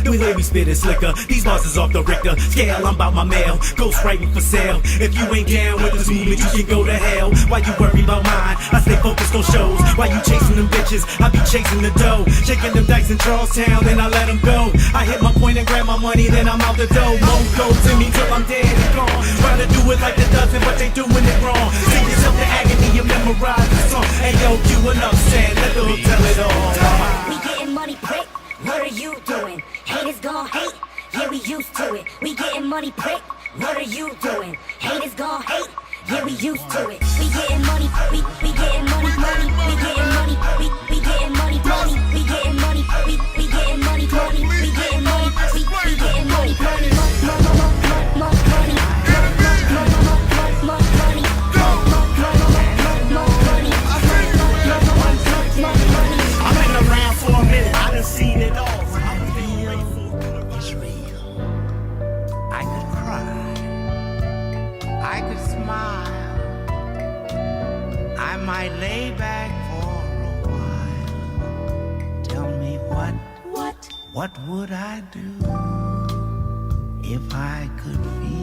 The way we spit is slicker. These bars is off the Richter scale. I'm about my mail. Ghost writing for sale. If you ain't down with this movement, you can go to hell. Why you worry about mine? I stay focused on shows. Why you chasing them bitches? I be chasing the dough. Shaking them dice in Charlestown, then I let them go. I hit my point and grab my money, then I'm out the door. More goes in me till I'm dead and gone. Try to do it like the dozen, but they doing it wrong. Sing yourself to agony, you memorize the song. Hey yo, you enough said, let them tell it all. We getting money, prick. What are you doing? Haters gon' hate. Yeah, we used to it. We getting money, prick. What are you doing? Haters gon' hate. Yeah, we used to it. We getting money. We getting money, money. We getting money. We getting money, money. We getting money. We getting money, money. We getting money. We getting money, money. More money. I've been around for a minute. I done seen it all. It's real. I could cry. I could smile. I might lay back for a while. Tell me what would I do if I could feel?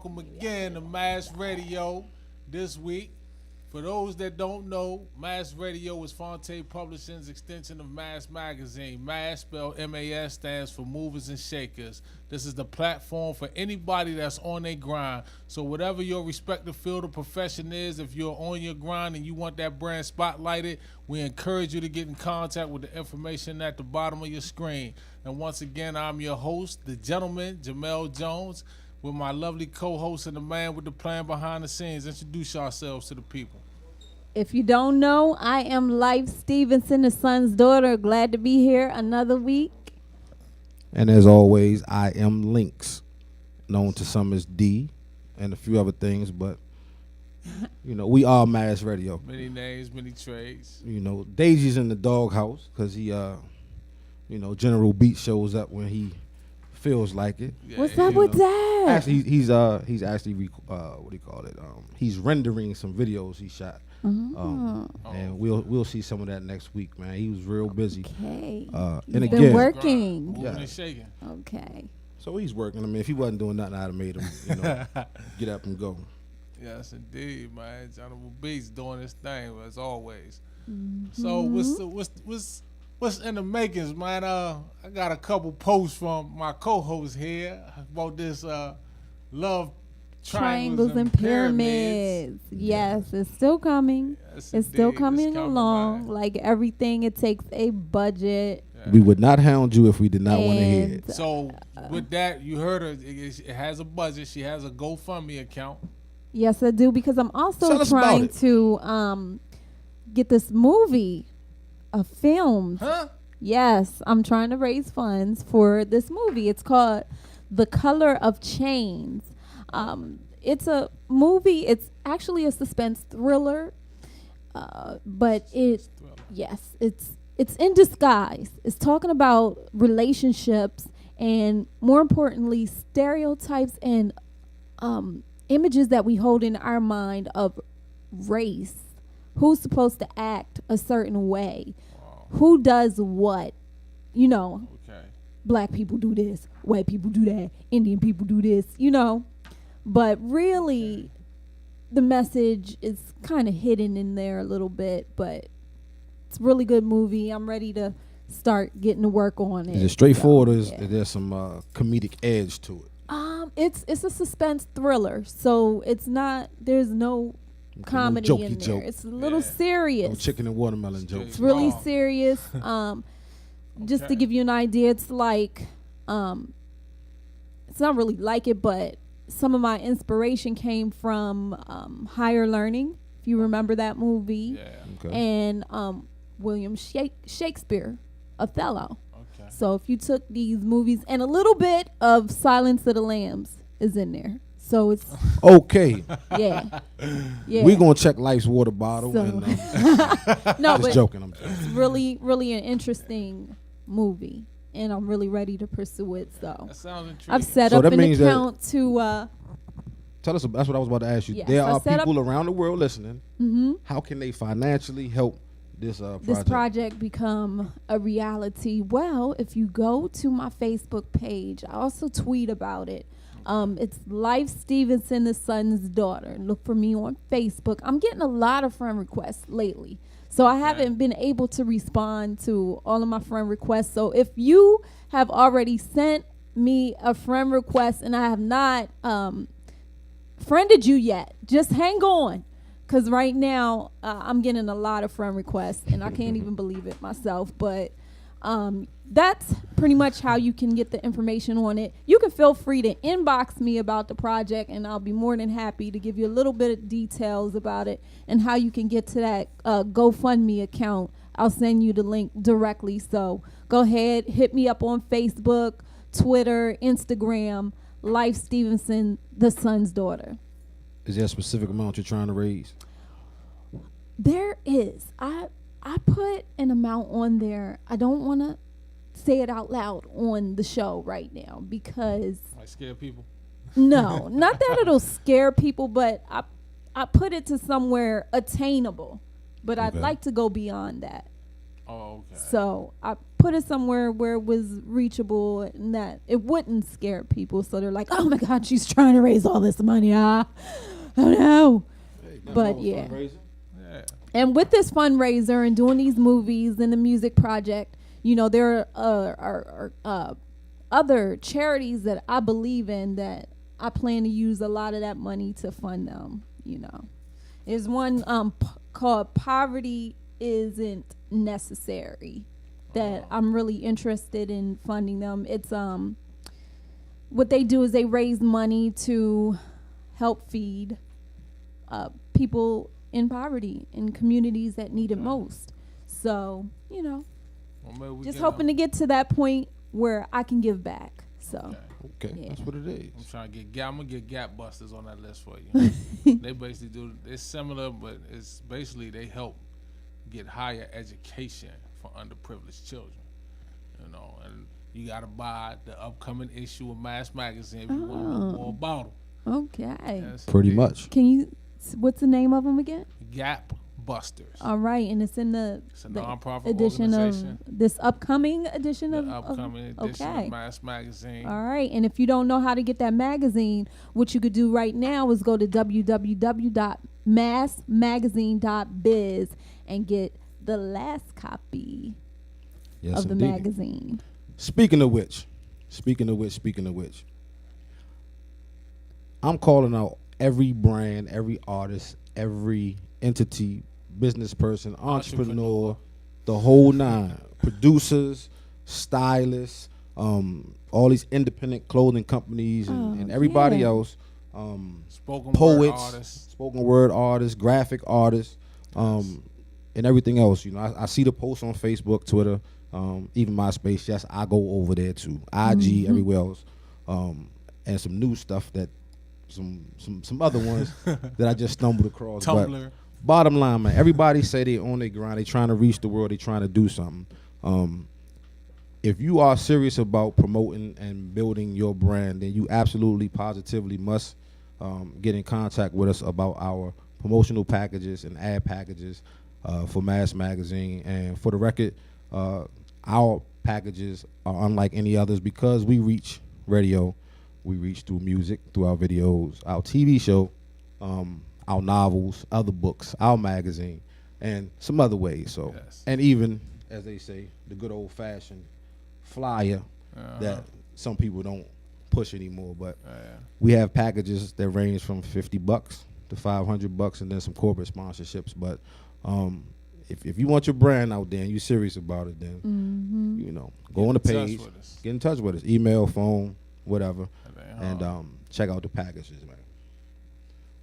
welcome again to Mass Radio this week. For those that don't know, Mass Radio is Fonte Publishing's extension of Mass Magazine. Mass, spelled M-A-S, stands for Movers and Shakers. This is the platform for anybody that's on their grind. So whatever your respective field of profession is, if you're on your grind and you want that brand spotlighted, we encourage you to get in contact with the information at the bottom of your screen. And once again, I'm your host, the gentleman, Jamel Jones, with my lovely co-host and the man with the plan behind the scenes. Introduce yourselves to the people. If you don't know, I am Life Stevenson, the son's daughter. Glad to be here another week. And as always, I am Lynx, known to some as D, and a few other things, but you know, we are Mass Radio. Many names, many trades. You know, Daisy's in the doghouse because he, General Beat shows up when he feels like it. Yeah, What's up with that? Actually, he's actually what do you call it? He's rendering some videos he shot. And we'll see some of that next week, man. He was real busy. Okay. And He's again, been working. Moving Yeah. and shaking. Okay. so he's working. I mean, if he wasn't doing nothing, I'd have made him, get up and go. Yes, indeed, man. General Beats doing his thing as always. So what's in the makings, man? I got a couple posts from my co-host here about this love Triangles and pyramids. Yes, it's still coming. Yes, It's still indeed. coming It's along. man. Like everything, it takes a budget. We would not hound you if we did not want to hear And it. So with that, you heard her. It has a budget. She has a GoFundMe account. Yes, I do, because I'm also Tell us about trying it. to get this movie filmed. Huh? Yes, I'm trying to raise funds for this movie. It's called The Color of Chains. It's a movie. It's actually a suspense thriller, but it's in disguise. It's talking about relationships and, more importantly, stereotypes and images that we hold in our mind of race. Who's supposed to act a certain way? Who does what? You know, Okay. black people do this, white people do that, Indian people do this, But really, the message is kind of hidden in there a little bit, but it's a really good movie. I'm ready to start getting to work on it. Is it straightforward, or So, is there some comedic edge to it? It's a suspense thriller, so it's not. There's no comedy jokey in there. joke. It's a little Yeah. serious. No chicken and watermelon It's jokes. It's really Oh. serious. Just to Okay. give you an idea, it's like, it's not really like it, but some of my inspiration came from Higher Learning, if you remember that movie, Yeah. Okay. and William Shakespeare, Othello. Okay. So if you took these movies, and a little bit of Silence of the Lambs is in there. So it's, Okay, yeah. Yeah. we're gonna check Life's water bottle. So- And, No, just but joking. I'm joking. it's really, really an interesting movie, and I'm really ready to pursue it. So That sounds intriguing. I've set So up that an means that- account to Tell us. That's what I was about to ask you. Yes, There I are set up- people around the world listening. How can they financially help this project? this project become a reality. Well, if you go to my Facebook page, I also tweet about it. It's Life Stevenson, the son's daughter. Look for me on Facebook. I'm getting a lot of friend requests lately, so I haven't been able to respond to all of my friend requests. So if you have already sent me a friend request and I have not friended you yet, just hang on, because right now I'm getting a lot of friend requests and I can't even believe it myself. But that's pretty much how you can get the information on it. You can feel free to inbox me about the project, and I'll be more than happy to give you a little bit of details about it and how you can get to that GoFundMe account. I'll send you the link directly. So go ahead, hit me up on Facebook, Twitter, Instagram, Life Stevenson, the son's daughter. Is there a specific amount you're trying to raise? There is. I put an amount on there. I don't want to say it out loud on the show right now because Might scare people. no, not that it'll scare people, but I put it to somewhere attainable. But I'd Okay. like to go beyond that. Oh, okay. So I put it somewhere where it was reachable and that it wouldn't scare people. So they're like, "Oh my God, she's trying to raise all this money! Oh no!" But yeah. Yeah. And with this fundraiser and doing these movies and the music project, you know, there are other charities that I believe in that I plan to use a lot of that money to fund them. You know, there's one called Poverty Isn't Necessary that I'm really interested in funding them. It's what they do is they raise money to help feed people in poverty in communities that need it most. So, you know, Well, maybe we just can, hoping to get to that point where I can give back. So, Okay, Yeah. that's what it is. I'm trying to get. I'm gonna get Gap Busters on that list for you. They basically do. It's similar, but it's basically they help get higher education for underprivileged children. You know, and you gotta buy the upcoming issue of Mass Magazine if you want to know more about them. okay. Pretty much. Can you, what's the name of them again? Gap Busters. All right. And it's in the It's a nonprofit edition organization. of this upcoming edition The of upcoming edition okay. of Mass Magazine. All right. And if you don't know how to get that magazine, what you could do right now is go to www.massmagazine.biz and get the last copy Yes, of the indeed. magazine. Speaking of which, I'm calling out every brand, every artist, every entity, business person, entrepreneur, the whole nine. Producers, stylists, all these independent clothing companies and everybody yeah. else. Spoken word Poets, artists. spoken word artists, graphic artists, and everything else. You know, I see the posts on Facebook, Twitter, even MySpace. Yes, I go over there too. IG, everywhere else, and some new stuff that some other ones that I just stumbled across. Tumblr. But bottom line, man, everybody say they on their grind. They trying to reach the world. They trying to do something. If you are serious about promoting and building your brand, then you absolutely, positively must get in contact with us about our promotional packages and ad packages for Mass Magazine. And for the record, our packages are unlike any others because we reach radio, we reach through music, through our videos, our TV show, our novels, other books, our magazine, and some other ways. So, Yes. and even, as they say, the good old-fashioned flyer that some people don't push anymore. But we have packages that range from $50 to $500, and then some corporate sponsorships. But if you want your brand out there and you're serious about it, then you know, go on the Get in touch page, with us. get in touch with us, email, phone, whatever, And, and check out the packages, man.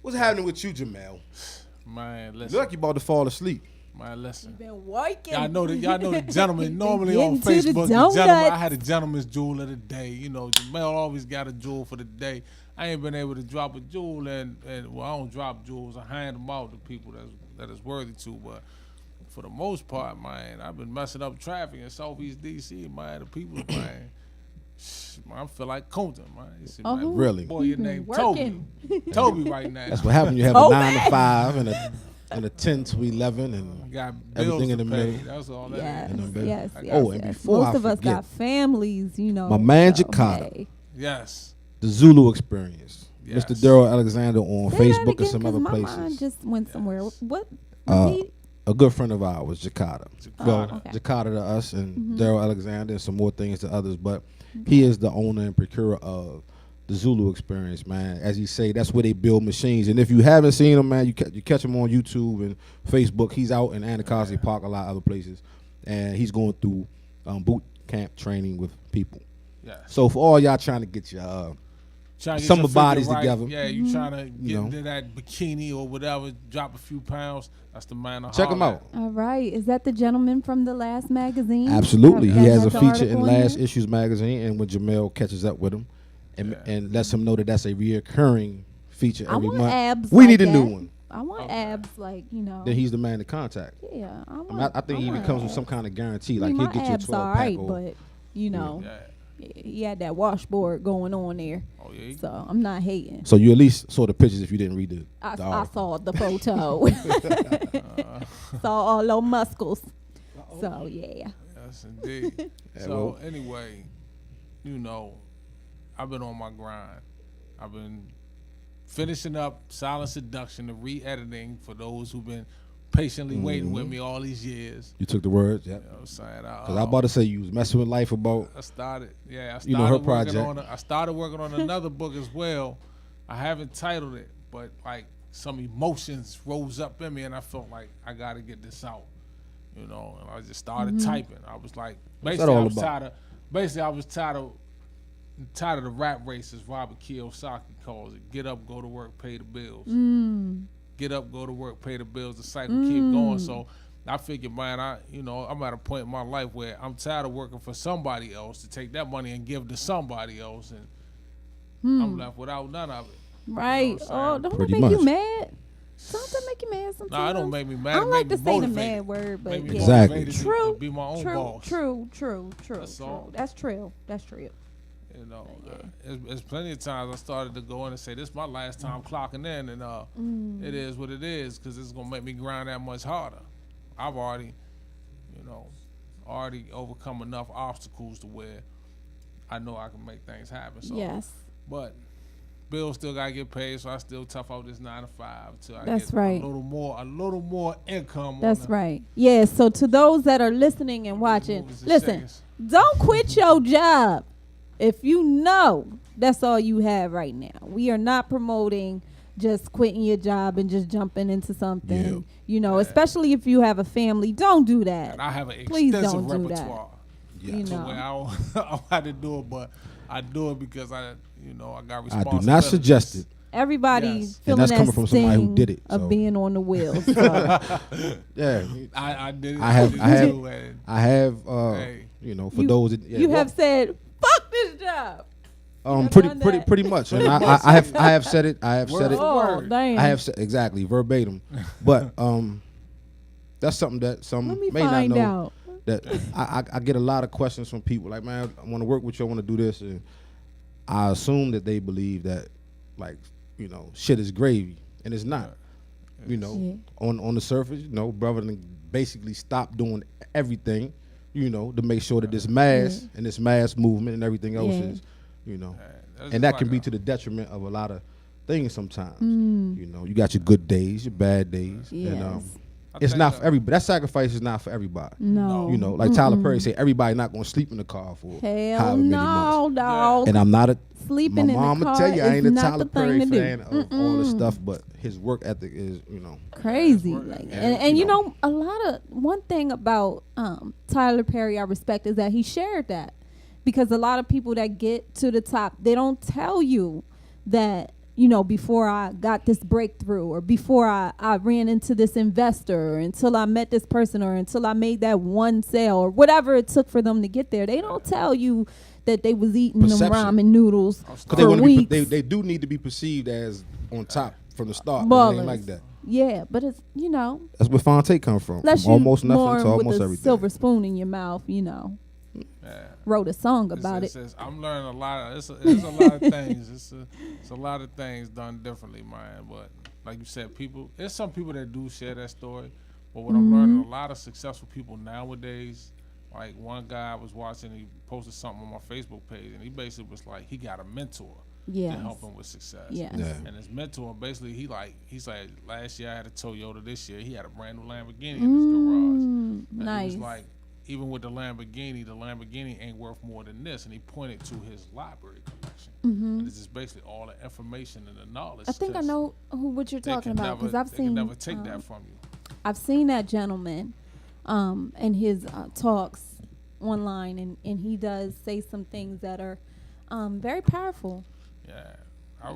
What's happening with you, Jamel? man, You listen. look like you about to fall asleep. Man, listen. Been working. Y'all know the gentleman normally on Getting to the Facebook. The gentleman, I donuts. had a gentleman's jewel of the day. You know, Jamel always got a jewel for the day. I ain't been able to drop a jewel, and well, I don't drop jewels. I hand them out to people that is worthy to. But for the most part, man, I've been messing up traffic in Southeast DC, man. The people, man, I feel like Compton, man. You see, Oh, man, Really? boy, your been name working. Toby right now. That's what happened. You have Oh, a 9 to man. 5 and a 10 to 11 and Got bills everything in to the pay. middle. That's all that Yes, And is. then, yes, I yes. got- Oh, and yes. before Most I of us forget, got families, you know. my man so, Jakarta. hey. Yes. the Zulu Experience. Yes. Mr. Daryl Alexander on Say that Facebook and again, some 'cause other my places. mind just went somewhere. What? Uh, Repeat? A good friend of ours, Jakarta. Well, okay. Jakarta to us and Daryl Alexander and some more things to others, but he is the owner and procurer of the Zulu Experience, man. As you say, that's where they build machines. And if you haven't seen him, man, you catch him on YouTube and Facebook. He's out in Anacostia Park, a lot of other places, and he's going through boot camp training with people. Yes. So for all y'all trying to get your Trying to get summer your figure bodies right. together. Yeah, you trying to You get know. into that bikini or whatever, drop a few pounds. That's the man. to check him holler out. All right. Is that the gentleman from the last magazine? Absolutely. That He has a the feature in article Last here? Issues magazine, and when Jamel catches up with him and, Yeah. and lets him know that that's a reoccurring feature I every want month, abs. we like need a that. new one. I want Okay. abs, like, you know. Then he's the man to contact. Yeah, I want. I mean, I think he even want comes with abs. some kind of guarantee, I like mean, he'll my get you a abs 12 all pack. right, or, but you know, Yeah. he had that washboard going on there, Oh yeah. so I'm not hating. so you at least saw the pictures if you didn't read the I article. saw the photo, saw all those muscles. So yeah. Yes, indeed. Yeah, So well- anyway, you know, I've been on my grind. I've been finishing up Silent Seduction, the re-editing for those who've been patiently waiting with me all these years. You took the words, yeah. You know what I'm saying? Because I was about to say you was messing with life about. I started You know, her working project. on I started working on another book as well. I haven't titled it, but like some emotions rose up in me, and I felt like I got to get this out. You know, and I just started typing. I was like, What's basically, that all I was about? tired of the rat race, as Robert Kiyosaki calls it. Get up, go to work, pay the bills. Get up, go to work, pay the bills. The cycle keep going. So I figured, man, I'm at a point in my life where I'm tired of working for somebody else to take that money and give to somebody else, and I'm left without none of it. Right. You know what I'm saying? Don't it Pretty make you much. mad? Something make you mad sometimes. Nah, it don't make me mad. I don't It like make to me say the motivated. mad word, but Make me yeah. Exactly. motivated to True. be my own True. boss. True. That's all. That's true. That's true. You know, there's plenty of times I started to go in and say, this is my last time clocking in, and it is what it is, because it's going to make me grind that much harder. I've already overcome enough obstacles to where I know I can make things happen. So, Yes. But bills still got to get paid, so I still tough out this 9 to 5 until I That's get right. a little more income. That's on the right. Yeah. So to those that are listening and watching, movies and listen, shakers. don't quit your job if you know that's all you have right now. We are not promoting just quitting your job and just jumping into something. Yeah. You know, especially if you have a family, don't do that. And I have an Please extensive don't do that. repertoire. Yeah. You So know. where I don't have to do it, but I do it because I got I responsibilities. do not suggest it. Everybody Yes. feeling that's that coming from somebody who sting did it, of so. being on the wheels. So, Yeah. I did it. I have- did I have- it too, and I have, Hey. for you, those that. Yeah, you well, have said, "Fuck this job." have pretty, done pretty, that. pretty much. And I have said it. I have said it. for Oh, word. damn. I have said exactly verbatim. But that's something that some Let me may not find know. out. That I get a lot of questions from people like, man, I want to work with you. I want to do this, and I assume that they believe that, like, shit is gravy, and it's not. Yeah. On the surface, brother, done basically stop doing everything, to make sure that this mass and this mass movement and everything else Yeah. is, That's and that like can be a- to the detriment of a lot of things sometimes. You got your good days, your bad days, and Yes. I it's think not for everybody. That sacrifice is not for everybody. No. Like Tyler Perry say, everybody not gonna sleep in the car for Hell however many no, months. dog. And I'm not a Sleeping my in the mom would car tell you I is ain't a not Tyler the thing Perry to do. fan of all this stuff, but his work ethic is, Crazy. Yeah, Like, yeah, and you know. a lot of one thing about Tyler Perry I respect is that he shared that, because a lot of people that get to the top, they don't tell you that, before I got this breakthrough, or before I ran into this investor, or until I met this person, or until I made that one sale, or whatever it took for them to get there. They don't tell you that they was eating Perception. them ramen noodles because for they want to weeks. be, they do need to be perceived as on top from the start. But it Ballers. ain't like that. Yeah, but it's, That's where Fonte come from. unless From you almost nothing born to with almost a everything. silver spoon in your mouth, Yeah. wrote a song about it. I'm learning a lot. It's a lot of things. It's a lot of things done differently, man. But like you said, there's some people that do share that story. But what I'm learning, a lot of successful people nowadays, like one guy I was watching, he posted something on my Facebook page, and he basically was like, he got a mentor Yes. to help him with success. Yes. Yeah. And his mentor, basically, he's like, last year I had a Toyota, this year he had a brand new Lamborghini in his garage. And he Nice. was like, even with the Lamborghini ain't worth more than this. And he pointed to his library collection. And it's just basically all the information and the knowledge. I think I 'cause know what you're they talking can about, because never- I've they can seen never take that from you. I've seen that gentleman in his talks online, and he does say some things that are very powerful. Yeah. I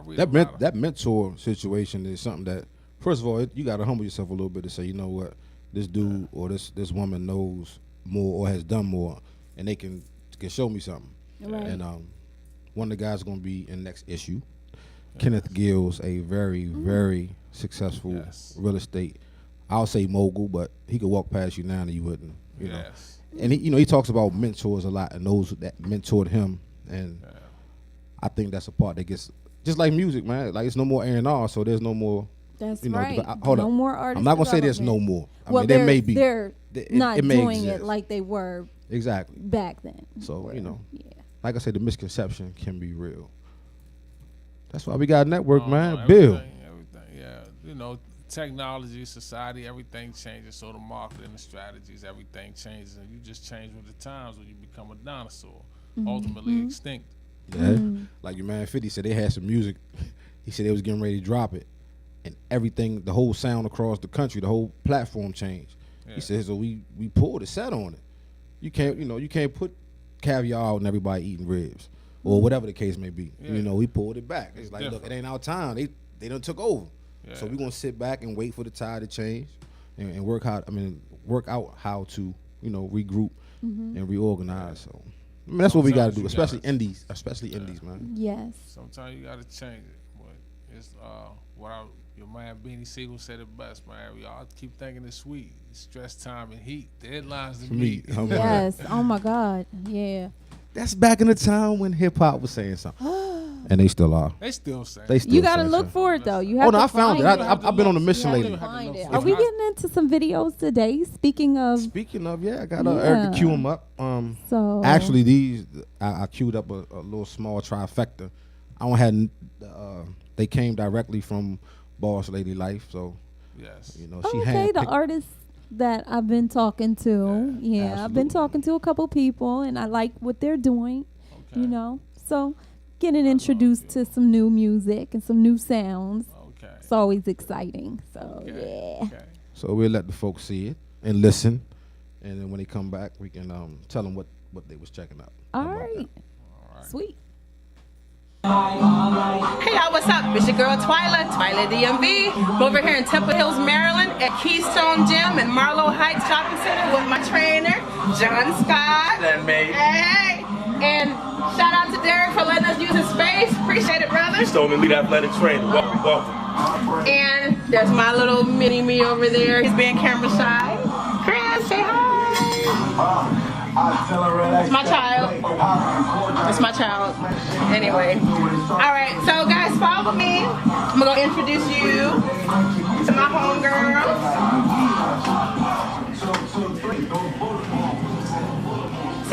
read a lot of- That mentor situation is something that, first of all, you got to humble yourself a little bit to say, you know what, this dude or this woman knows more or has done more, and they can show me something. Right. And one of the guys going to be in the next issue. Kenneth Gills, a very, very successful Yes. real estate, I'll say mogul, but he could walk past you now and you wouldn't. You know. Yes. And he talks about mentors a lot and those that mentored him, and I think that's a part that gets, just like music, man. Like, it's no more A&R, so there's no more That's you know, right. hold No up. more artist I'm not gonna say there's no development. more. I Well, mean, there may be. They're not it may doing exist. it like they were Exactly. back then. So, you know, Yeah. like I said, the misconception can be real. That's why we got a network, man. Everything, Bill. everything, yeah. You know, technology, society, everything changes. So the marketing, the strategies, everything changes, and you just change with the times when you become a dinosaur, ultimately extinct. Yeah. Like your man 50 said, they had some music. He said they was getting ready to drop it, and everything, the whole sound across the country, the whole platform changed. Yeah. He said, so we pulled a set on it. You can't put caviar out and everybody eating ribs or whatever the case may be. Yeah. You know, we pulled it back. It's like, different. look, it ain't our time. They done took over. Yeah. So we're gonna sit back and wait for the tide to change and work out how to, you know, regroup and reorganize. So I mean, that's what we got to Sometimes do, you especially gotta- indies, man. Yes. Sometimes you gotta change it, but it's your man Beanie Siegel said it best, man. We all keep thinking it's sweet. It's stress time and heat. Deadlines to meet. Yes. Oh my God. Yeah. That's back in the time when hip hop was saying something, and they still are. They still say. They still You gotta say look something. for it though. You have Oh no, to I found it. find I've been on a mission You have lately. to find it. If Are we I- getting into some videos today? Speaking of, Speaking of, I got Eric to cue them up. so Actually, these I queued up a little small trifecta. I don't had they came directly from Boss Lady Life, so Yes. you know she okay, the handpicked. artists that I've been talking to, yeah, I've been absolutely. talking to a couple people, and I like what they're doing. Okay. You know, so getting introduced to some new music and some new sounds. Okay. It's always exciting. So Okay. yeah. Okay. So we'll let the folks see it and listen, and then when they come back, we can tell them what they was checking out. All How about right. that? Sweet. Hey y'all, what's up? It's your girl Twyla DMV. I'm over here in Temple Hills, Maryland at Keystone Gym and Marlowe Heights Shopping Center with my trainer, John Scott. Hey! And shout out to Derek for letting us use his space. Appreciate it, brother. Keystone Elite Athletic Trainer. Welcome. And there's my little mini me over there. He's being camera shy. Chris, say hi. It's my child. It's my child. Anyway. Alright, so guys, follow me. I'm gonna go introduce you to my homegirl.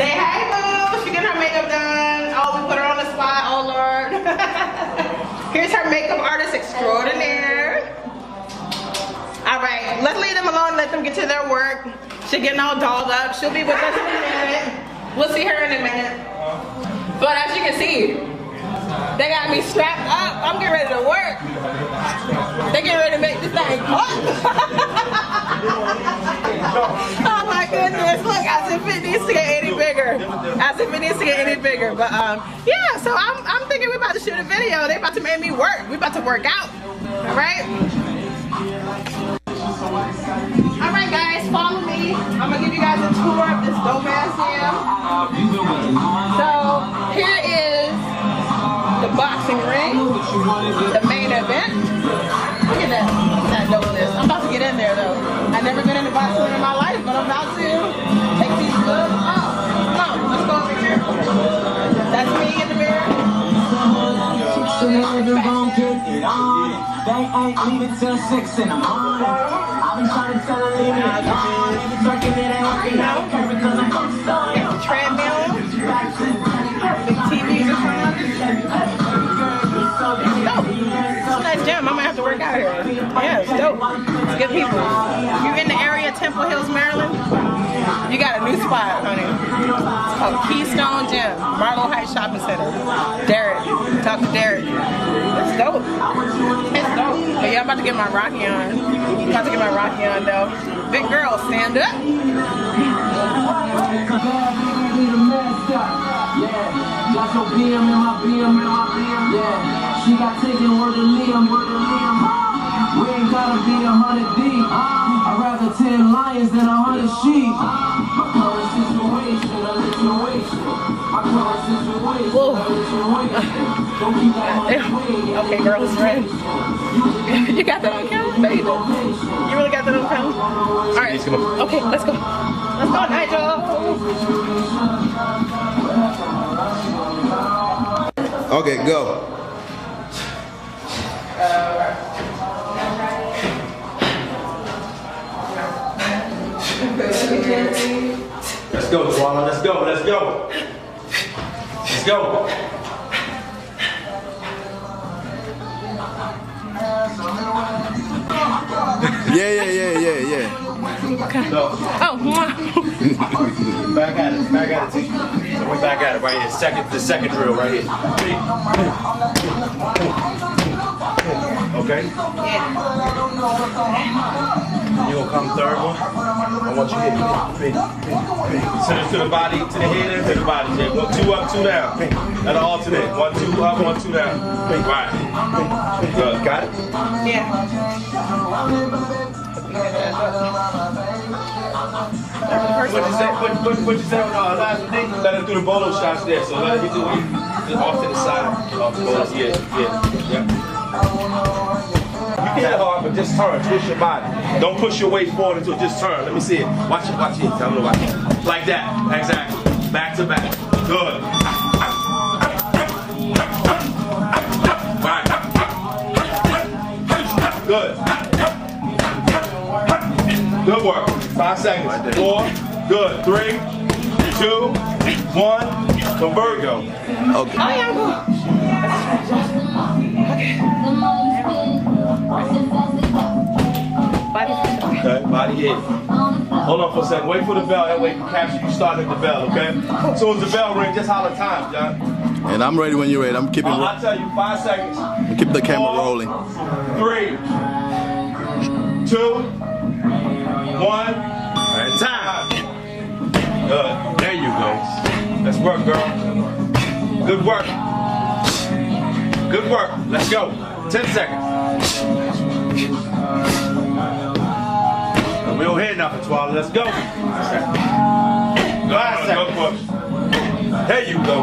Say hey, boo. She getting her makeup done. Oh, we put her on the spot. Oh, Lord. Here's her makeup artist extraordinaire. Alright, let's leave them alone. Let them get to their work. She's getting all dolled up. She'll be with us in a minute. We'll see her in a minute. But as you can see, they got me strapped up. I'm getting ready to work. They getting ready to make this thing up. Oh my goodness. Look, as if it needs to get any bigger. As if it needs to get any bigger. But yeah, so I'm thinking we're about to shoot a video. They about to make me work. We about to work out. All right? Alright guys, follow me. I'm gonna give you guys a tour of this dope ass gym. So here is the boxing ring, the main event. Look at that dopeness. I'm about to get in there though. I've never been in a boxing ring in my life, but I'm about to take these gloves off. Come on, let's go over here. That's me in the mirror. They ain't leaving till 6 in the morning. I've been trying to tell her leave it alone. Every circuit it ain't okay because I'm focused on it. Treadmill, big TVs in front. Dope. It's a nice gym. I might have to work out here. Yeah, it's dope. It's good people. If you're in the area, Temple Hills, Maryland, you got a new spot, honey. It's called Keystone Gym, Marlowe Heights Shopping Center. Derek, talk to Derek. It's dope. It's dope. But yeah, I'm about to get my Rocky on. About to get my Rocky on though. Big girl, stand up. Got your BM in my BM. Yeah, she got taken word to Liam. We ain't gotta be 100 deep. I'd rather 10 lions than 100 sheep. My current situation, a situation. My current situation, a situation. Don't keep that money. Okay, girl, it's ready. You got that on camera? No, you don't. You really got that on camera? All right. Okay, let's go. Let's go, Nigel. Okay, go. go, Swallow. Let's go. Let's go. Let's go. Yeah. No. Oh, Back at it. Back at it. T. So we back at it right here. The second drill right here. Okay. yeah. You gonna come third one? I want you to hit to the body, to the head, and to the body. Yeah. 2 up, 2 down. That'll alternate. 1, 2 up, 1, 2 down. Right. Good. Got it? Yeah. What you say on last day? Let her do the bolo shots there. So let her do it off to the side. Off the bolo. Yeah. You can hit it hard, but just turn. Twist your body. Don't push your weight forward until just turn. Let me see it. Watch it. Tell me to watch it. Like that. Exactly. Back to back. Good. Right. Good. Good work. 5 seconds. 4. Good. 3, 2, 1. Convert. Go. Okay. Oh, yeah, I'm good. Okay, body hit. Hold on for a second. Wait for the bell. That way you can capture you start at the bell, okay? As soon as the bell rings, just holler time, John. And I'm ready when you're ready. I'm keeping. I'll tell you 5 seconds. Keep the camera 4, rolling. 3, 2, 1, and time. Good. There you go. Let's work, girl. Good work. Good work. Let's go. 10 seconds. We don't hear nothing, Swallow. Let's go. 5 seconds. Go. There you go.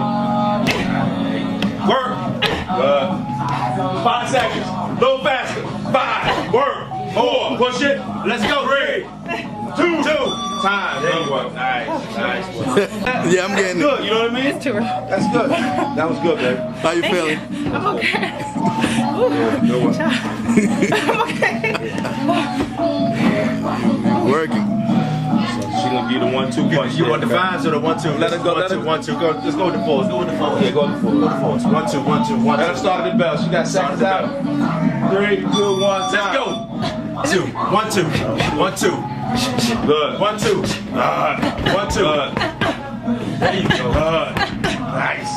Work. Good. 5 seconds. A little faster. 5. Work. 4. Push it. Let's go. 3, 2. Time. There you go. Nice. Yeah, I'm getting Good. You know what I mean? It's too early. That's good. That was good, baby. How you feeling? I'm okay. Good one. I'm okay. Working. She gonna give you the 1-2 punch. You want the 5s or the 1-2? Let her go. 1-2. Go. Let's go with the 4s. Let's go with the 4s. Yeah, go with the 4s. Go with the 4s. 1-2. Let her start at the bell. She got seconds out. 3, 2, 1. Let's go. 2. 1-2. Good. 1-2. 1-2. There you go. Good. Nice.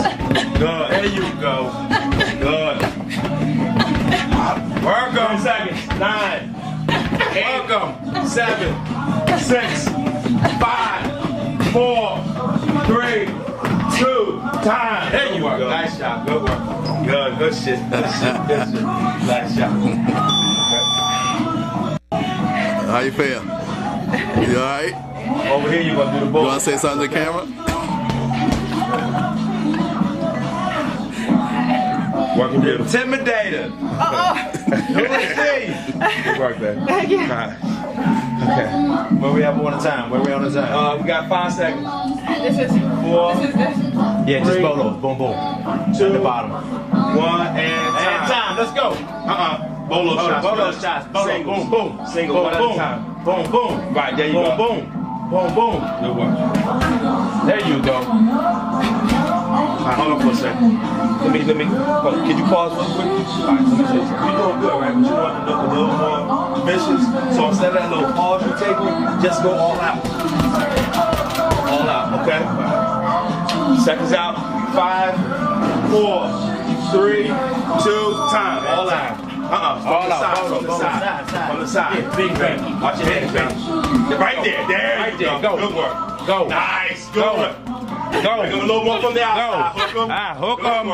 Good. There you go. Good. Work 'em. 10 seconds. 9. Work 'em. 7, 6, 5, 4, 3, 2. Time. There you go. Nice shot. Good work. Good shit. Nice shot. How you feel? You alright? Over here, you gonna do the ball. You wanna say something to the camera? Working good. Intimidator. Who is he? Good work, baby. Thank you. Okay. Where we at on the time? We got 5 seconds. This is 4. This is this. Yeah, just bolos. Boom, boom. 2. At the bottom. 1 and time. Let's go. Bolo shots. Bolo shots. Single. Boom, boom. Single. Boom, boom. Boom, boom. Right, there you go. Boom, boom. Boom. Good work. There you go. Hold on for a second. Let me. Can you pause real quick? All right, let me say something. You're doing good, right? But you want to look a little more vicious. So instead of that little pause you're taking, just go all out. All out, okay? Seconds out. 5, 4, 3, 2, time. All out. All out. From the side. Yeah, big bang. Watch your head, baby. Right there. There you go. Good work. Go. Nice. Good work. Go. A little more from the outside. Hook 'em. Hook 'em.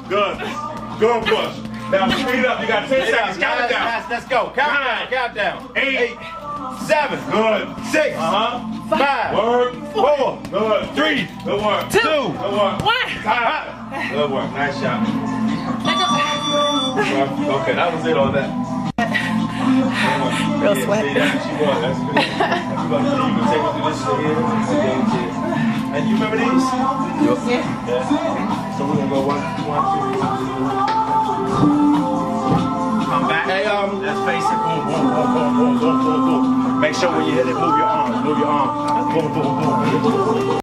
Good. Good push. Now speed up. You got 10 seconds. Count it down. Let's go. Count down. 8, 7. Good. 6. 5. Work. 4. Good. 3. Good work. 2. Good work. 1. Time. Good work. Nice shot. Okay, that was it on that. Real sweat. See, that's what you want. That's good. You can take it to this shit here. And you remember these? Yeah. So we're gonna go 1, 2. Come back. Hey, let's face it. Boom. Make make sure when you hit it, move your arm. Move your arm. Boom, boom, boom.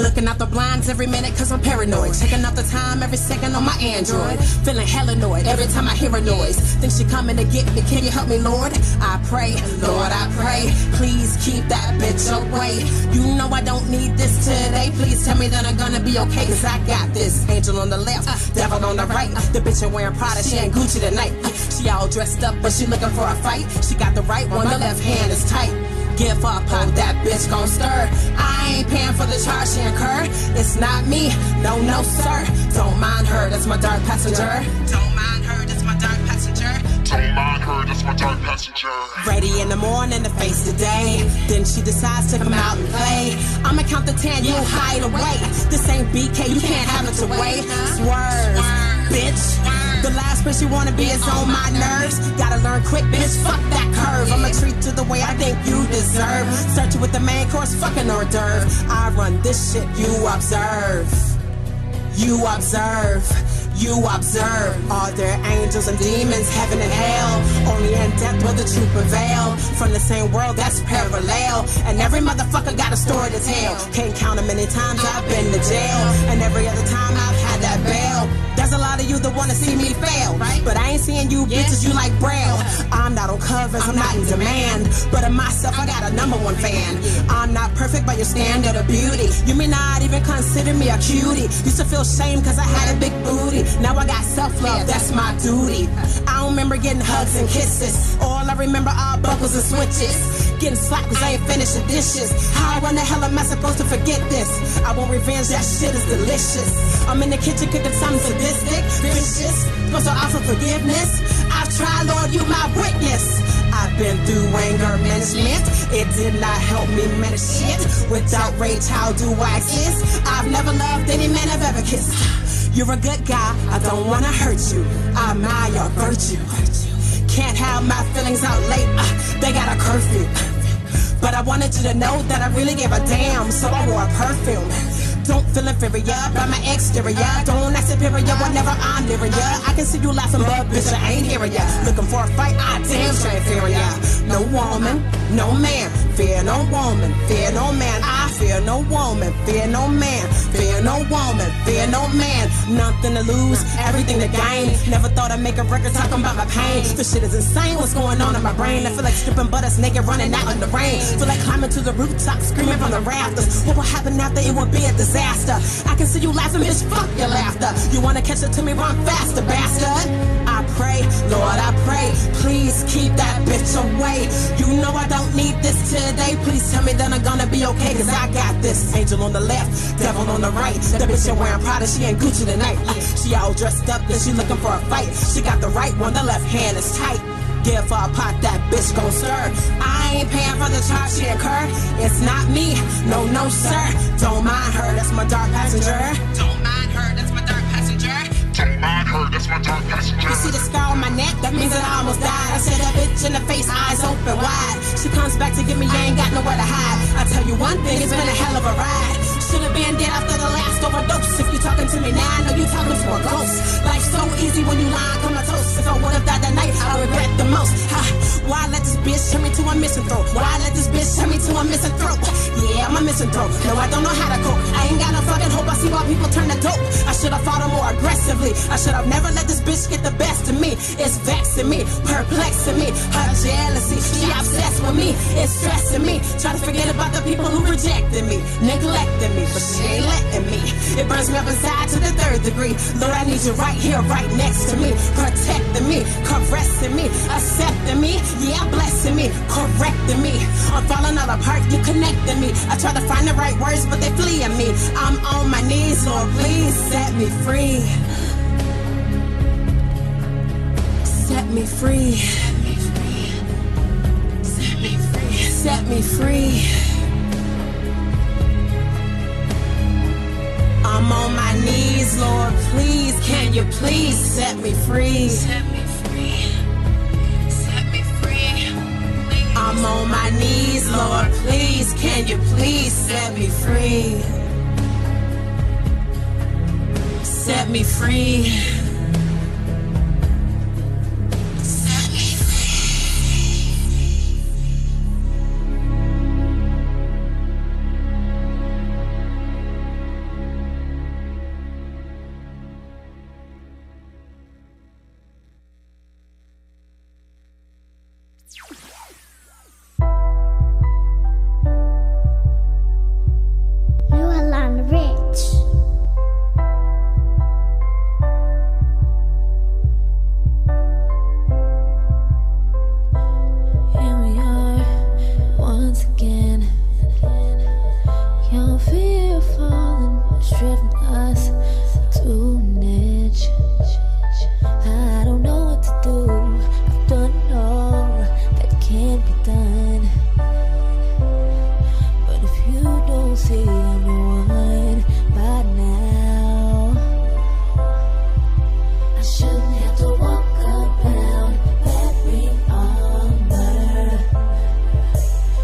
Looking out the blinds every minute cause I'm paranoid. Checking out the time every second on my Android. Feeling hella annoyed every time I hear a noise. Think she coming to get me, can you help me, Lord? I pray, Lord, I pray. Please keep that bitch away. You know I don't need this today. Please tell me that I'm gonna be okay, cause I got this. Angel on the left, devil on the right. The bitch ain't wearing Prada, she ain't Gucci tonight. She all dressed up, but she looking for a fight. She got the right one, the left hand is tight. Give up, hold that bitch gon' stir. I ain't paying for the charge she incurred. It's not me, no, no, sir. Don't mind her, that's my dark passenger. Don't mind her, that's my dark passenger. Don't mind her, that's my dark passenger. Ready in the morning to face the day. Then she decides to come out and play. I'ma count to 10, you hide away. This ain't BK, you can't have it your way. Swerve, bitch. The last bitch you wanna be is on my nerves. Gotta learn quick, bitch, fuck that curve. I'ma treat you the way I think you deserve. Search you with the main course, fucking hors d'oeuvre. I run this shit, you observe. You observe. You observe. Are there angels and demons, heaven and hell? Only in death will the truth prevail. From the same world that's parallel. And every motherfucker got a story to tell. Can't count how many times I've been to jail. And every other time I've had that bail. There's a lot of you that wanna see me fail, but I ain't seeing you bitches, you like Braille. I'm not on covers, I'm not in demand, but of myself I got a #1 fan. I'm not perfect by your standard of beauty. You may not even consider me a cutie. Used to feel shame cause I had a big booty. Now I got self-love, that's my duty. I don't remember getting hugs and kisses. All I remember are buckles and switches. Getting slapped cause I ain't finished the dishes. How in the hell am I supposed to forget this? I want revenge, that shit is delicious. I'm in the kitchen cooking something sadistic, vicious, supposed to offer forgiveness. I've tried, Lord, you my witness. I've been through anger management. It did not help me manage shit. Without rage, how do I exist? I've never loved any man I've ever kissed. You're a good guy, I don't wanna hurt you. I admire your virtue. Can't have my feelings out late, they got a curfew. But I wanted you to know that I really gave a damn, so I wore a perfume. Don't feel inferior by my exterior. Don't act superior whenever I'm near ya. I can see you laughing, but bitch, I ain't hearing ya. Looking for a fight, I damn sure ain't fearing ya. No woman, no man, fear no woman, fear no man. I fear no woman, fear no man, fear no woman, fear no man. Nothing to lose, everything to gain. Never thought I'd make a record talking about my pain. This shit is insane, what's going on in my brain? I feel like stripping butters naked, running out in the rain. Feel like climbing to the rooftop, screaming from the rafters. What will happen after? It will be a disaster. I can see you laughing, bitch, fuck your laughter. You wanna catch it to me, run faster, bastard. I pray, Lord, I pray, please keep that bitch away. You know I don't need this today. Please tell me that I'm gonna be okay, cause I got this. Angel on the left, devil on the right. The bitch ain't wearing Prada, she ain't Gucci tonight. She all dressed up, then she looking for a fight. She got the right one, the left hand is tight. Give her a pot, that bitch gon' stir. I ain't paying for the charge she incurred. It's not me, no, no, sir. Don't mind her, that's my dark passenger. Don't mind her, that's my dark passenger. Don't mind her, that's my dark passenger. You see the scar on my neck? That means that I almost died. I said that bitch in the face, eyes open wide. She comes back to get me, I ain't got nowhere to hide. I tell you one thing, it's been a hell of a ride. Should've been dead after the last overdose. If you talking to me now, I know you talking to a ghost. Life's so easy when you lying comatose. If I would've died that night, I regret the most. Why let this bitch turn me to a misanthrope? Why let this bitch turn me to a misanthrope? Yeah, I'm a misanthrope. No, I don't know how to cope. I ain't got no fucking hope. I see why people turn to dope. I should've fought her more aggressively. I should've never let this bitch get the best of me. It's vexing me, perplexing me. Her jealousy, she obsessed with me. It's stressing me. Try to forget about the people who rejected me, neglected me, but she ain't letting me. It burns me up inside to the 3rd degree. Lord, I need you right here, right next to me, protecting me, caressing me, accepting me, yeah, blessing me, correcting me. I'm falling all apart, you connecting me. I try to find the right words, but they fleeing me. I'm on my knees, Lord, please set me free. Set me free. Set me free. Set me free. I'm on my knees, Lord, please, can you please set me free? Set me free. Set me free. I'm on my knees, Lord, please, can you please set me free? Set me free. Set me New Alana Rich. Here we are, once again. Young fear of falling has driven us to an edge. I don't know what to do. I've done all that can be done. But if you don't see I'm the one by now, I shouldn't have to walk around wearing armor.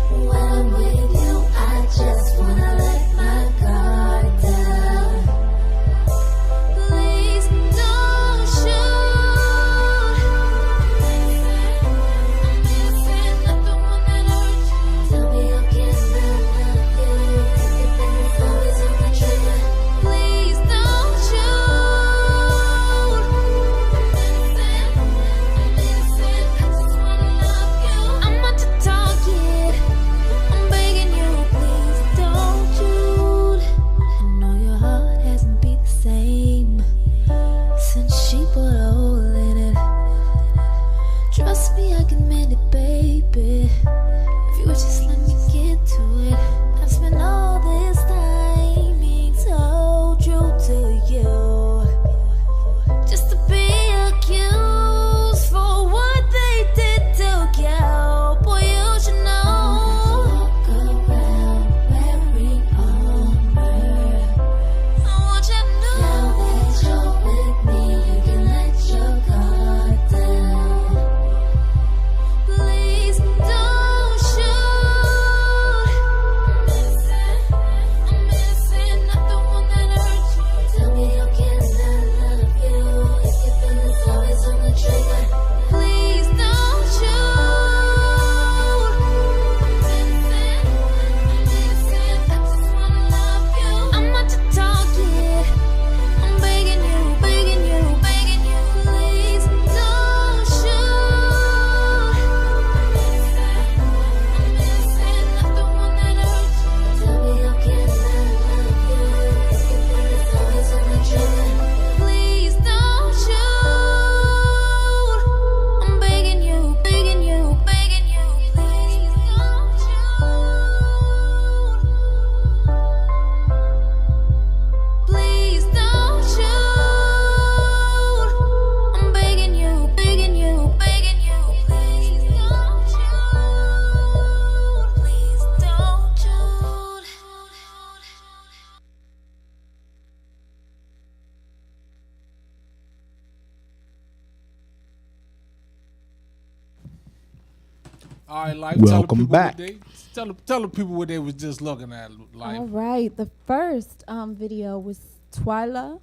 When I'm with you, I just wanna let my guard down. Please don't shoot. I'm missing, not the one that hurt you. Tell me how can I love you if your pen is always on the trigger? Please don't shoot. I'm missing, I just wanna love you. I'm not to target. I'm begging you, please don't shoot. I know your heart hasn't beat the same since she put a hole in it. Trust me, I can mend it, baby. If you would just let me get to it. I've spent all this time being so true to you, just to be accused for what they did to you. Boy, you should know. Walk around wearing armor. I want you to know. Now that you're with me, you can let your guard down. Please don't shoot. I'm missing, not the one that hurt you. Tell me how can I love you if your pen is always on the trigger? Please don't shoot. I'm missing, I just wanna love you. I'm not your target. I'm begging you, begging you, begging you. Please don't shoot. I'm missing, not the one that hurt you. Tell me how can I love you if your pen is always on the trigger? Please don't shoot. I'm begging you, begging you, begging you. Please don't shoot. Please don't shoot. I'm begging you, begging you, begging you. Please don't shoot. Please don't shoot. All right, Life. Welcome back. Tell the people what they was just looking at, Life. All right. The first video was Twyla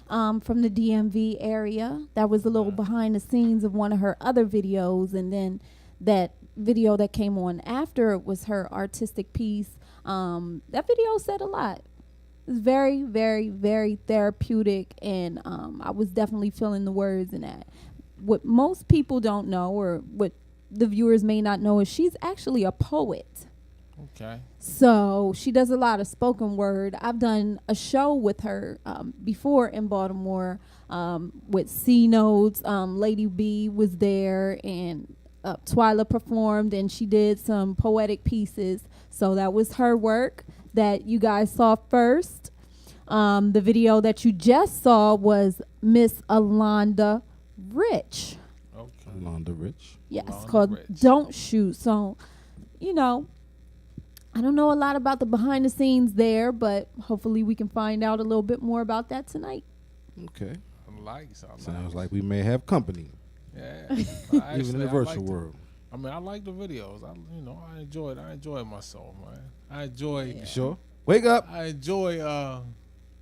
from the DMV area. That was a little behind the scenes of one of her other videos. And then that video that came on after was her artistic piece. That video said a lot. It's very, very, very therapeutic. And I was definitely feeling the words in that. What most people don't know, or what the viewers may not know, is she's actually a poet. Okay. So she does a lot of spoken word. I've done a show with her before in Baltimore with C Notes. Lady B was there, and Twyla performed, and she did some poetic pieces. So that was her work that you guys saw first. The video that you just saw was Miss Alonda Rich. Alonda Rich. Yes, Alonda called Rich. Don't Shoot. So, you know, I don't know a lot about the behind the scenes there, but hopefully we can find out a little bit more about that tonight. Okay. Sounds like we may have company. Yeah. Even in the virtual world. I mean, I like the videos. I enjoy it. I enjoy myself, man. I enjoy. You sure? Wake up. I enjoy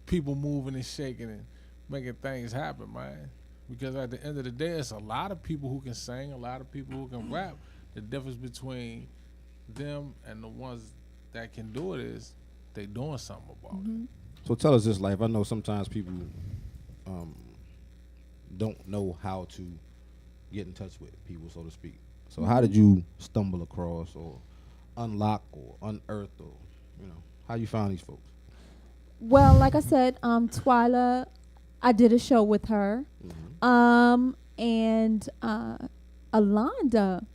people moving and shaking and making things happen, man. Because at the end of the day, it's a lot of people who can sing, a lot of people who can rap. The difference between them and the ones that can do it is they doing something about it. So tell us this, Life. I know sometimes people don't know how to get in touch with people, so to speak. So how did you stumble across or unlock or unearth or, how you found these folks? Well, like I said, Twyla, I did a show with her. And Alonda,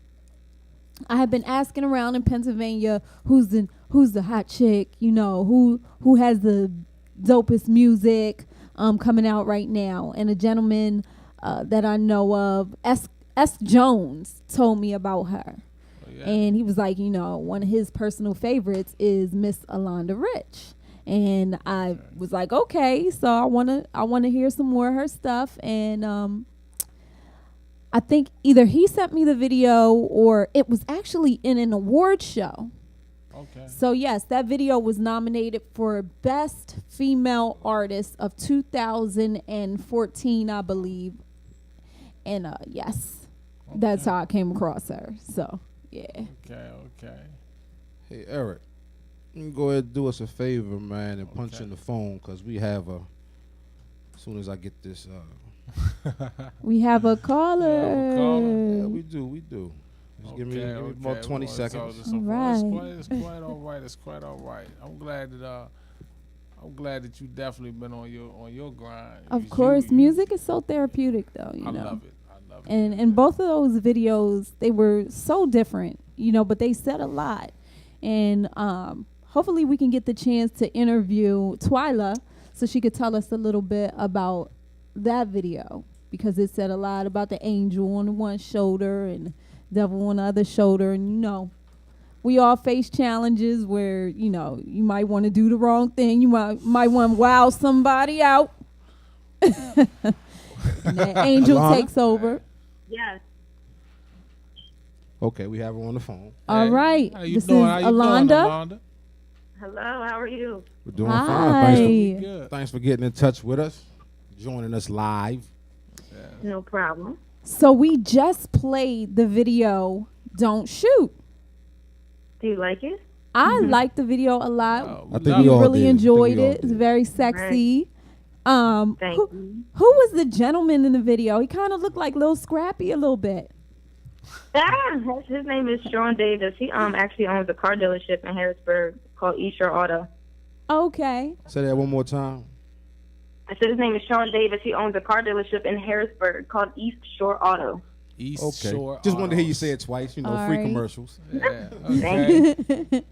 I have been asking around in Pennsylvania who's the hot chick, who has the dopest music coming out right now. And a gentleman that I know of, S. Jones, told me about her. And he was like, one of his personal favorites is Miss Alonda Rich. And I was like, okay, so I wanna hear some more of her stuff. And I think either he sent me the video or it was actually in an award show. Okay. So yes, that video was nominated for Best Female Artist of 2014, I believe. And yes, that's how I came across her. So yeah. Okay. Hey, Eric, you can go ahead and do us a favor, man, and punch in the phone, because we have as soon as I get this. We have a caller. Yeah, we do. Just give me about 20 seconds. All right. It's quite all right. It's quite all right. I'm glad that you definitely been on your grind. Of course, music is so therapeutic, though. I love it. And both of those videos, they were so different, but they said a lot. And hopefully we can get the chance to interview Twyla so she could tell us a little bit about that video, because it said a lot about the angel on one shoulder and devil on the other shoulder. And, we all face challenges where, you might want to do the wrong thing. You might want to wow somebody out. And that angel takes over. Yes. Okay, we have her on the phone. All right. How you This doing? is How you Alonda. doing, Alonda? Hello, how are you? We're doing Hi. fine. Thanks for getting in touch with us, joining us live. No problem. So we just played the video Don't Shoot. Do you like it? I liked the video a lot. I think we all really did. enjoyed it. It's very sexy. Thank you. Who was the gentleman in the video? He kind of looked like Lil Scrappy a little bit. His name is Sean Davis. He actually owns a car dealership in Harrisburg called East Shore Auto. Okay. Say that one more time. I said his name is Sean Davis. He owns a car dealership in Harrisburg called East Shore Auto. Shore. Just wanted to hear you say it twice. Free right. commercials. Yeah. Thank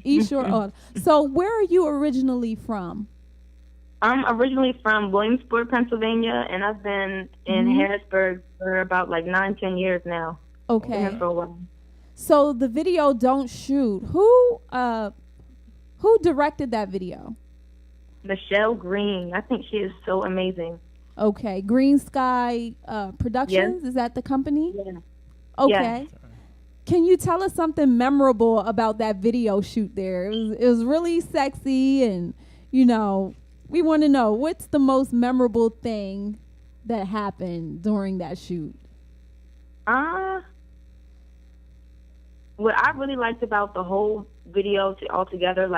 East Shore Auto. So where are you originally from? I'm originally from Williamsport, Pennsylvania, and I've been in Harrisburg for about 9-10 years now. Okay. Been here for a while. So the video Don't Shoot, who directed that video? Michelle Green. I think she is so amazing. Okay. Green Sky Productions, is that the company? Yeah. Okay. Yeah. Can you tell us something memorable about that video shoot there? It was really sexy, and we want to know what's the most memorable thing that happened during that shoot. What I really liked about the whole video altogether,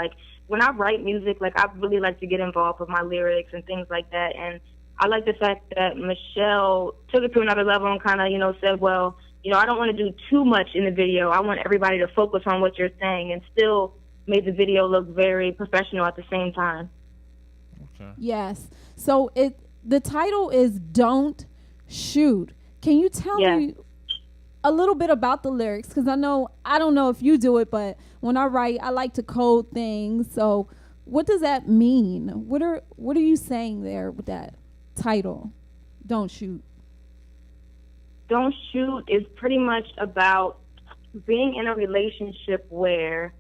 when I write music, I really like to get involved with my lyrics and things like that. And I like the fact that Michelle took it to another level and kind of, said, well, I don't want to do too much in the video. I want everybody to focus on what you're saying, and still made the video look very professional at the same time. Okay. Yes. So the title is Don't Shoot. Can you tell me a little bit about the lyrics? Because I don't know if you do it, but when I write, I like to code things. So what does that mean? What are you saying there with that title, Don't Shoot? Don't Shoot is pretty much about being in a relationship where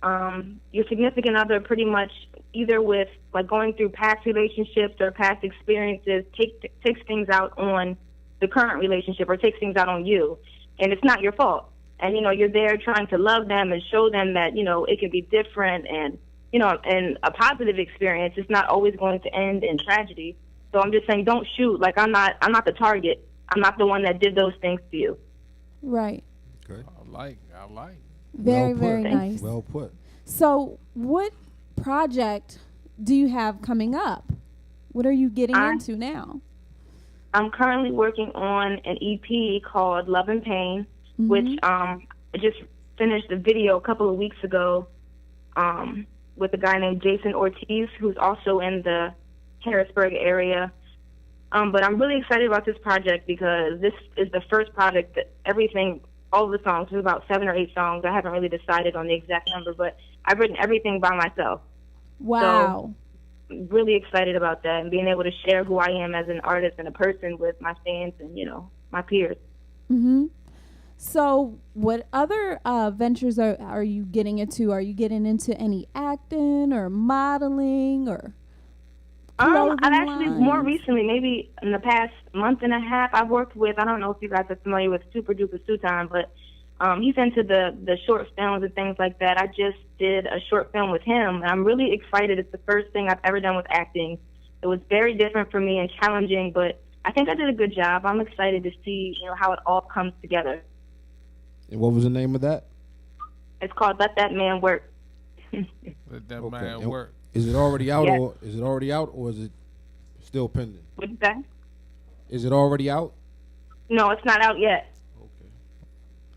your significant other pretty much either with like going through past relationships or past experiences takes things out on the current relationship or takes things out on you, and it's not your fault. And you're there trying to love them and show them that it can be different, and and a positive experience is not always going to end in tragedy. So I'm just saying, don't shoot. Like I'm not the target. I'm not the one that did those things to you. Right. Okay. I like. Very, Well put. very nice. Well put. So, what project do you have coming up? What are you getting into now? I'm currently working on an EP called Love and Pain, which I just finished the video a couple of weeks ago with a guy named Jason Ortiz, who's also in the Harrisburg area. But I'm really excited about this project because this is the first project that all of the songs, there's about 7 or 8 songs. I haven't really decided on the exact number, but I've written everything by myself. Wow. So I'm really excited about that and being able to share who I am as an artist and a person with my fans and, my peers. Mm-hmm. So what other ventures are you getting into? Are you getting into any acting or modeling or I've actually more recently, maybe in the past month and a half, I've worked with, I don't know if you guys are familiar with Super Duper Sutan, but he's into the short films and things like that. I just did a short film with him, and I'm really excited. It's the first thing I've ever done with acting. It was very different for me and challenging, but I think I did a good job. I'm excited to see, how it all comes together. And what was the name of that? It's called Let That Man Work. Let that man work. Is it already out, Yes. or is it still pending? What's that? Is it already out? No, it's not out yet. Okay.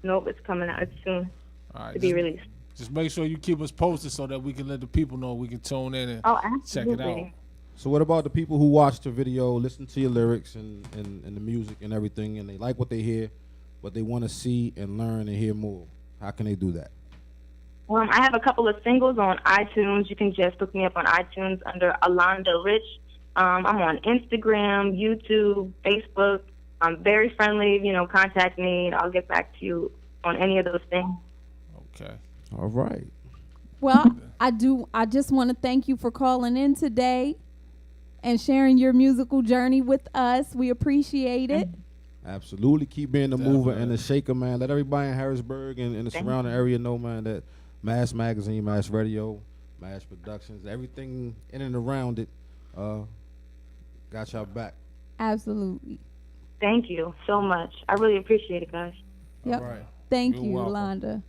Nope, it's coming out soon All right, to be released. Just make sure you keep us posted so that we can let the people know we can tune in and check it out. So what about the people who watch the video, listen to your lyrics and the music and everything, and they like what they hear, but they want to see and learn and hear more? How can they do that? I have a couple of singles on iTunes. You can just look me up on iTunes under Alonda Rich. I'm on Instagram, YouTube, Facebook. I'm very friendly. Contact me, and I'll get back to you on any of those things. Okay. All right. Well, I just want to thank you for calling in today and sharing your musical journey with us. We appreciate it. Absolutely. Keep being the mover and the shaker, man. Let everybody in Harrisburg and the surrounding area know, man, that Mass Magazine, Mass Radio, Mass Productions, everything in and around it, got y'all back. Absolutely. Thank you so much. I really appreciate it, guys. Yep. All right. Thank You're you, welcome. Yolanda.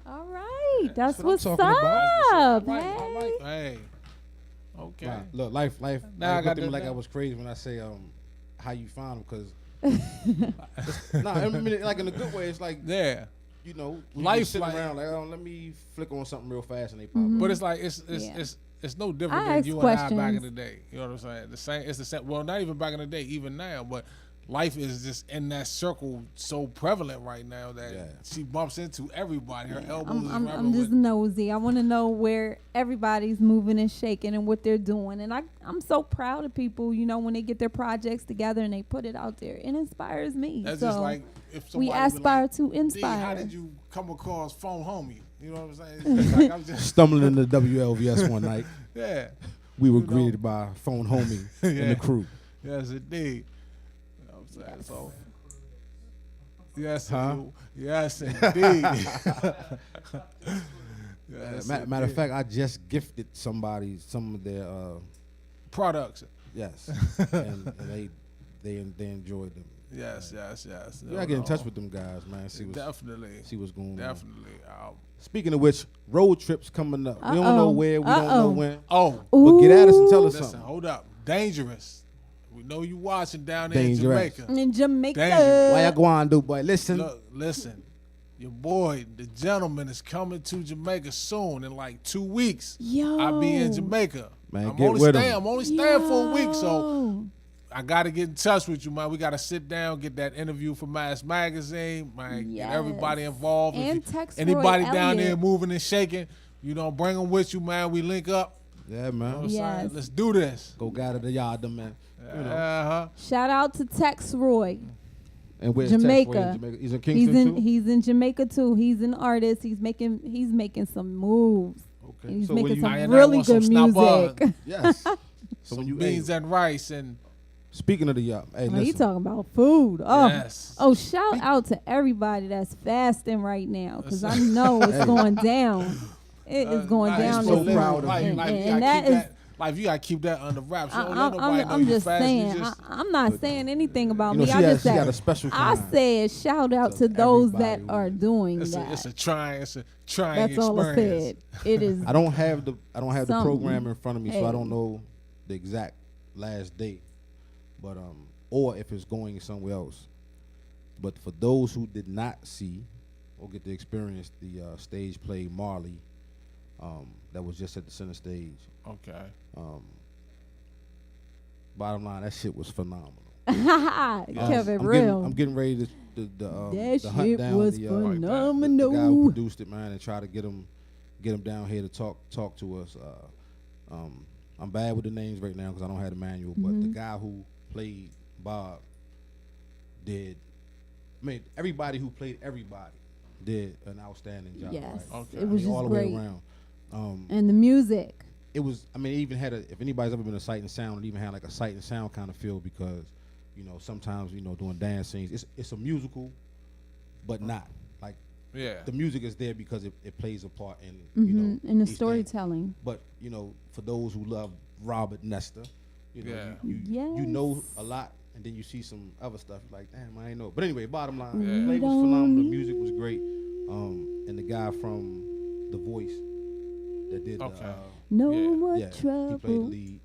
All right. That's what what's I'm talking up. about. Hey. Hey. Okay. Right. Look, life. Now I got them that- like I was crazy when I say how you found them, because I mean, like in a good way. It's like we life just sit like- around like, let me flick on something real fast and they pop Mm-hmm. up. But it's like it's no different I than ask you and I back in questions. the day. You know what I'm saying? It's the same. Well, not even back in the day, even now. But life is just in that circle so prevalent right now that she bumps into everybody. Her elbows is I'm rubbing just with. nosy. I want to know where everybody's moving and shaking and what they're doing. And I'm so proud of people, when they get their projects together and they put it out there. It inspires me. That's so just like if we somebody was aspire like, to D, inspire. how did you come across Phone Homie? You know what I'm saying? It's just like, I'm just Stumbling into WLVS one night. Yeah. We were greeted by Phone Homie and Yeah. the crew. Yes, indeed. You know what I'm saying? So, yes, Huh? yes, indeed. Yes, Matter of fact, I just gifted somebody some of their products. Yes, and they enjoyed them. Yes. We gotta get in touch with them guys, man. See what's going on. Definitely. Speaking of which, road trips coming up. We don't know where, we don't know when. Oh, but get at us and tell us listen, something. hold up. Dangerous. We know you watching down there Dangerous. in Jamaica. In Jamaica. Dangerous. Why y'all going do, boy? Listen. Look, listen. Your boy, the gentleman, is coming to Jamaica soon in like 2 weeks. Yo. I'll be in Jamaica. Man, I'm get only with staying. 'em. I'm only staying for a week, so I got to get in touch with you, man. We got to sit down, get that interview for Mass Magazine, man. Yes. Get everybody involved. And If you- text Roy anybody down there Elliott. moving and shaking, bring them with you, man. We link up. Yeah, man. You know what I'm saying? Yes. Let's do this. Go gather the yard, man. Uh-huh. Shout out to Tex Roy. And where's Jamaica. Tex? Jamaica? He's in Kingston too? He's in Jamaica too. He's an artist. He's making some moves. Okay. And he's So when making you- some I really want some good snapper. music. Yes. So Some when you beans and rice and speaking of the hey, Oh, he listen. talking about food. Oh, Yes. oh! Shout out to everybody that's fasting right now, because I Listen. know it's Hey. going down. It is going Life down. so this proud month. of Life, him. life, you And gotta that keep is. that. Life, you gotta keep that under wraps. You don't let nobody know I'm you just fast. saying. You just, I'm not saying anything about You know, me. she I has- just she said. got a special I kind. said shout out So to those that everybody are doing it's that. a trying That's experience. all I said. It is. I don't have the Something. program in front of me, so I Hey. don't know the exact last date. But or if it's going somewhere else. But for those who did not see or get to experience the stage play Marley, that was just at the center stage. Okay. Bottom line, that shit was phenomenal. Kept it real. I'm getting ready to That to hunt shit down was the guy phenomenal. who produced it, man, and try to get him down here to talk to us. I'm bad with the names right now because I don't have the manual, but the guy who played Bob did. I mean, everybody who played everybody did an outstanding job. Yes, right? it was all just the great. way around. And the music. It was. I mean, it even had if anybody's ever been to Sight and Sound, it even had like a Sight and Sound kind of feel because, you know, sometimes doing dance scenes, it's a musical, but not like Yeah. the music is there because it plays a part in In the each thing. storytelling. But for those who love Robert Nesta, Yeah. you know a lot, and then you see some other stuff you're like, damn, I ain't know. But anyway, bottom line, Yeah. the play was phenomenal. The music was great, and the guy from The Voice that did Okay. No Yeah. more he played the trouble. lead.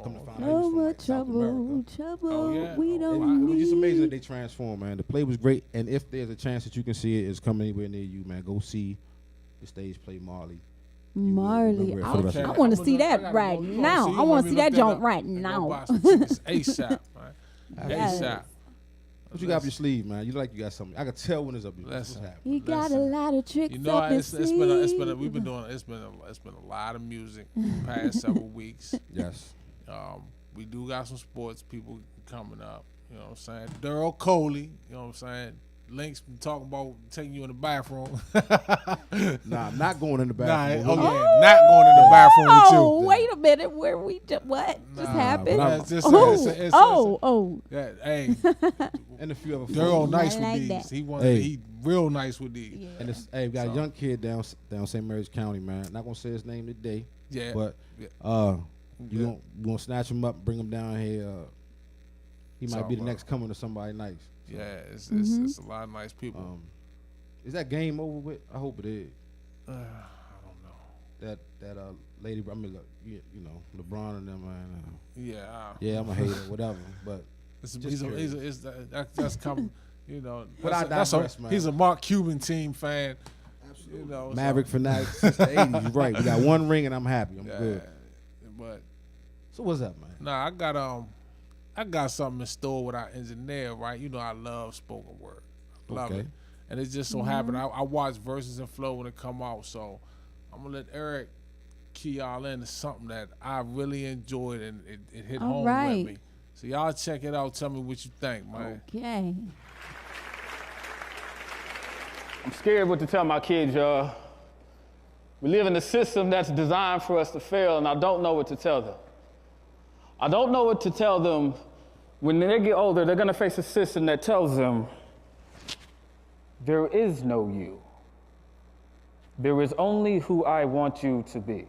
Come to find out, he No was from, more like, South trouble. America. Trouble. Oh, yeah? We Oh, It don't was just need. amazing that they transformed, man. The play was great, and if there's a chance that you can see it, it's coming anywhere near you, man. Go see the stage play Marley. Marley. remember it for the rest of I your want to life. see I that gotta right go- you now. gonna I want to see let that me joint look right and go now. buy some tickets ASAP, man. Yes. ASAP. What you got up your sleeve, man? You like you got something. I can tell when it's up your sleeve. What's Listen. happening? He got a Listen. lot of tricks You know, up his it's been a, we've been sleeve. doing it's been a lot of music the past several weeks. Yes. We do got some sports people coming up. You know what I'm saying? Daryl Coley. You know what I'm saying? Links been talking about taking you in the bathroom. Nah, I'm not going in the Nah, bathroom. oh yeah, not going in the bathroom with you. Oh, wait a minute. Where we just what just happened? but It's just- Oh, it's- oh. Yeah, hey, And a few other Daryl folks. nice I with like these. that. He wanted Hey. he real nice with these. Yeah. And it's, hey, we got a young kid down St. Mary's County, man. Not gonna say his name today, Yeah, but yeah. you gonna snatch him up, bring him down here. He might So, be the next coming to somebody nice. Yeah, it's Mm-hmm. it's a lot of nice people. Is that game over with? I hope it is. I don't know. That lady, I mean, look, you know, LeBron and them, man. Yeah, Yeah, I'm a hater, whatever. But it's, just he's a, curious. he's a, it's, that's coming. You know, But I that's digress, man. he's a Mark Cuban team fan. You know, so- Maverick fanatic since the '80s. You're right. We got one ring, and I'm happy. I'm Yeah, good. but So what's up, man? nah, I got something in store with our engineer, right? You know, I love spoken word. I love Okay. it. And it just so happened I watch Verses and Flow when it come out, so I'm gonna let Eric key y'all into something that I really enjoyed and it hit All home right. with me. So y'all check it out. Tell me what you think, man. Okay. I'm scared what to tell my kids, y'all. We live in a system that's designed for us to fail, and I don't know what to tell them. I don't know what to tell them. When they get older, they're gonna face a system that tells them, there is no you. There is only who I want you to be.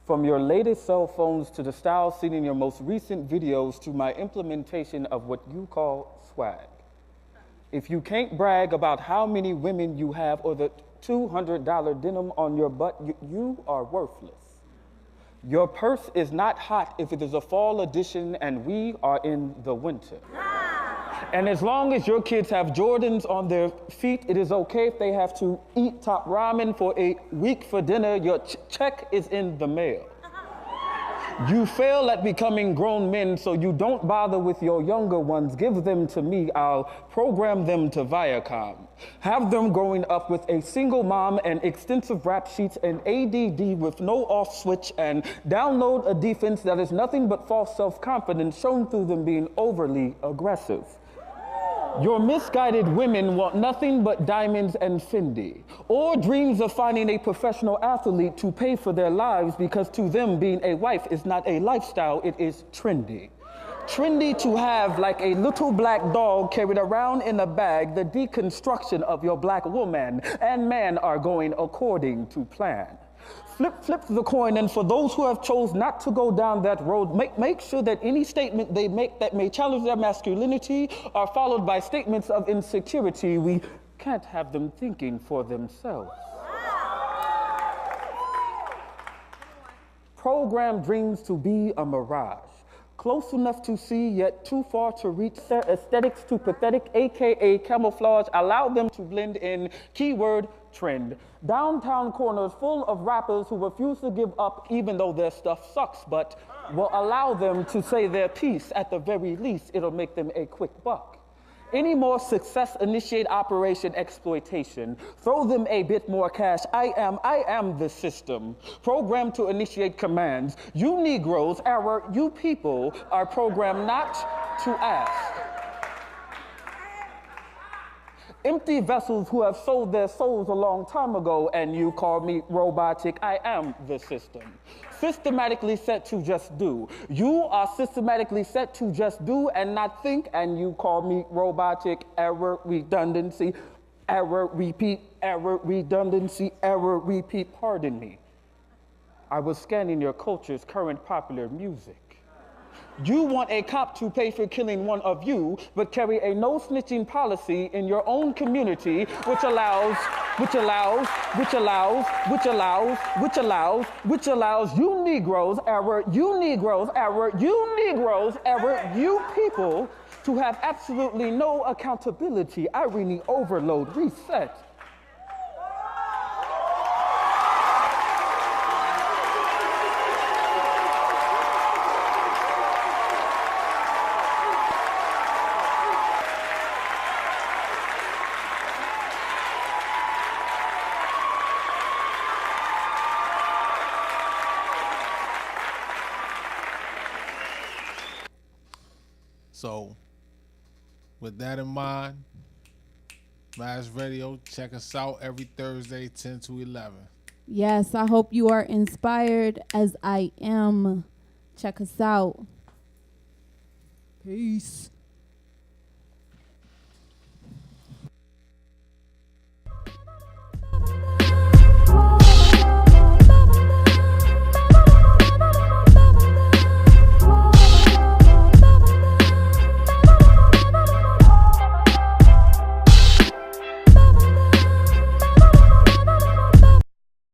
From your latest cell phones to the style seen in your most recent videos to my implementation of what you call swag. If you can't brag about how many women you have or the $200 denim on your butt, you are worthless. Your purse is not hot if it is a fall edition and we are in the winter. And as long as your kids have Jordans on their feet, it is okay if they have to eat top ramen for a week for dinner. Your check is in the mail. You fail at becoming grown men, so you don't bother with your younger ones. Give them to me. I'll program them to Viacom. Have them growing up with a single mom and extensive rap sheets and ADD with no off switch and download a defense that is nothing but false self-confidence shown through them being overly aggressive. Your misguided women want nothing but diamonds and Fendi, or dreams of finding a professional athlete to pay for their lives because to them being a wife is not a lifestyle, it is trendy. Trendy to have like a little black dog carried around in a bag, the deconstruction of your black woman and man are going according to plan. Flip the coin, and for those who have chose not to go down that road, make sure that any statement they make that may challenge their masculinity are followed by statements of insecurity. We can't have them thinking for themselves. Program dreams to be a mirage. Close enough to see, yet too far to reach. Their aesthetics too pathetic, AKA camouflage. Allow them to blend in. Keyword, trend. Downtown corners full of rappers who refuse to give up even though their stuff sucks, but will allow them to say their piece. At the very least, it'll make them a quick buck. Any more success initiate operation exploitation. Throw them a bit more cash. I am the system. Programmed to initiate commands. You Negroes, you people, are programmed not to ask. Empty vessels who have sold their souls a long time ago, and you call me robotic. I am the system. Systematically set to just do. You are systematically set to just do and not think, and you call me robotic. Error, redundancy, error, repeat, error, redundancy, error, repeat. Pardon me. I was scanning your culture's current popular music. You want a cop to pay for killing one of you, but carry a no snitching policy in your own community, which allows you Negroes, you people to have absolutely no accountability. Irony overload, reset. So, with that in mind, Mass Radio, check us out every Thursday, 10 to 11. Yes, I hope you are inspired as I am. Check us out. Peace.